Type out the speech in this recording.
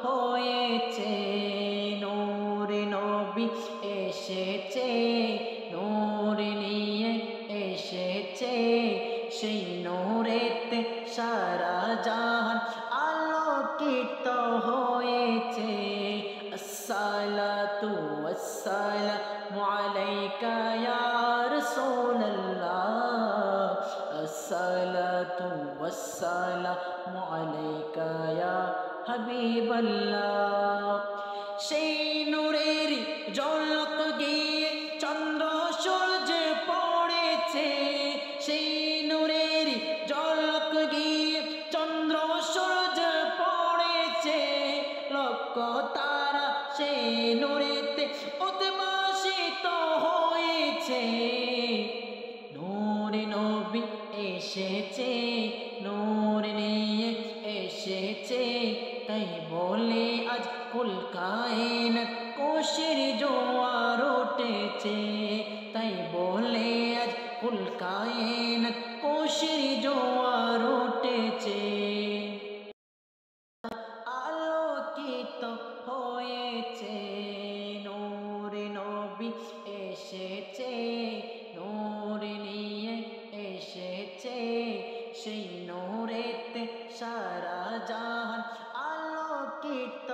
হয়েছে নূরে নবী এসেছে নূর নিয়ে এসেছে সেই নূরেতে সারা জাহান আলোকিত হয়েছে আসসালাতু ওয়াসসালামু আলাইকা ইয়া রাসূলুল্লাহ আসসালাতু ওয়াসসালামু আলাইকা ইয়া হাবিবাল্লাহ সেই নূরের ঝলক গিয়ে চন্দ্র সূর্য পড়েছে সেই নূরের ঝলক গিয়ে চন্দ্র সূর্য পড়েছে লক্ষ তারা সেই নূরেতে উদ্ভাসিত হয়েছে নূরে নবী এসেছে নূর নিয়ে এসেছে তাই বলে আজ কুল কায়নাত খুশির জোয়ার উঠেছে তাই বলে আজ কুল কায়নাত খুশির জোয়ার উঠেছে আলোকিত হয়েছে নূরে নবী এসেছে নূর নিয়ে এসেছে সেই নূরেতে সারা জাহান আলোকিত